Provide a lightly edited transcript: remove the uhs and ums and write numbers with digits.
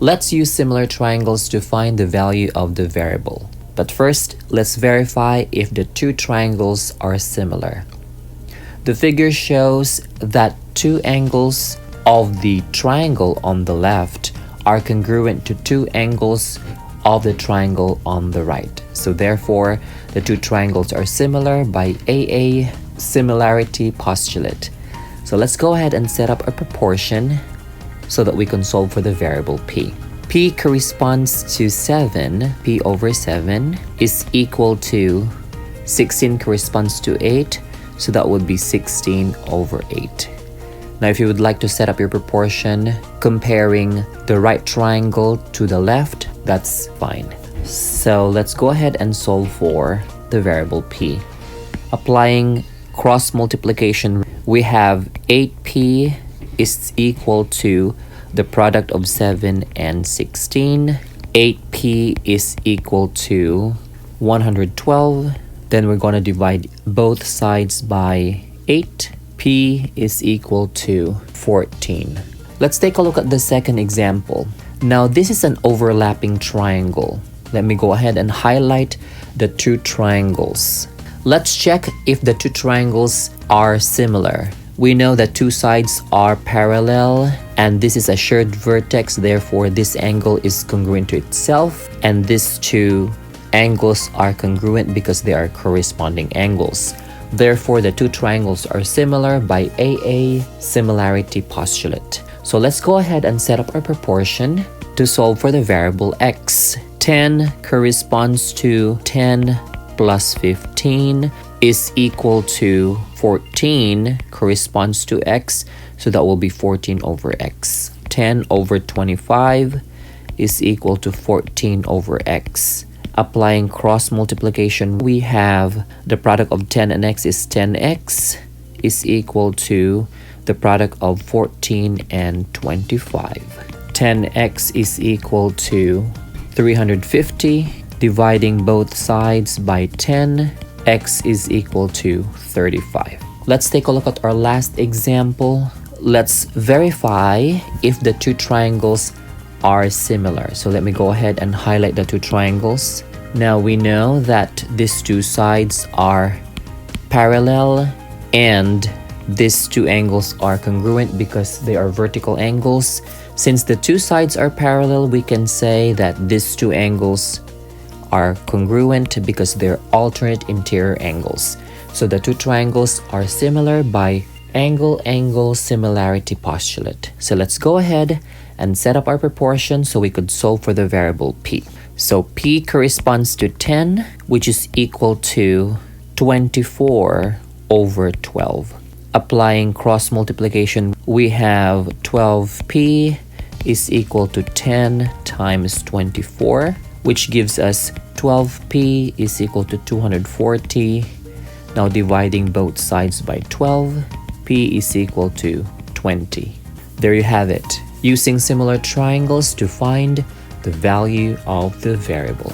Let's use similar triangles to find the value of the variable. But first, let's verify if the two triangles are similar. The figure shows that two angles of the triangle on the left are congruent to two angles of the triangle on the right. So therefore, the two triangles are similar by AA similarity postulate. So let's go ahead and set up a proportion so that we can solve for the variable p. P corresponds to 7. P over 7 is equal to 16 corresponds to 8. So that would be 16 over 8. Now if you would like to set up your proportion comparing the right triangle to the left, that's fine. So let's go ahead and solve for the variable p. Applying cross multiplication, we have 8p is equal to the product of 7 and 16. 8p is equal to 112. Then we're going to divide both sides by 8. P is equal to 14. Let's take a look at the second example. Now this is an overlapping triangle. Let me go ahead and highlight the two triangles. Let's check if the two triangles are similar. We know that two sides are parallel and this is a shared vertex, therefore this angle is congruent to itself, and these two angles are congruent because they are corresponding angles. Therefore, the two triangles are similar by AA similarity postulate. So let's go ahead and set up our proportion to solve for the variable x. 10 corresponds to 10 plus 15 is equal to 14 corresponds to x, so that will be 14 over x. 10 over 25 is equal to 14 over x. Applying cross multiplication, we have the product of 10 and x is 10x is equal to the product of 14 and 25. 10x is equal to 350. Dividing both sides by 10, x is equal to 35. Let's take a look at our last example. Let's verify if the two triangles are similar. So let me go ahead and highlight the two triangles. Now we know that these two sides are parallel and these two angles are congruent because they are vertical angles. Since the two sides are parallel, we can say that these two angles are congruent because they're alternate interior angles. So the two triangles are similar by angle-angle similarity postulate. So let's go ahead and set up our proportion so we could solve for the variable p. So p corresponds to 10, which is equal to 24 over 12. Applying cross multiplication, we have 12p is equal to 10 times 24, which gives us 12p is equal to 240. Now dividing both sides by 12, p is equal to 20. There you have it, using similar triangles to find the value of the variable.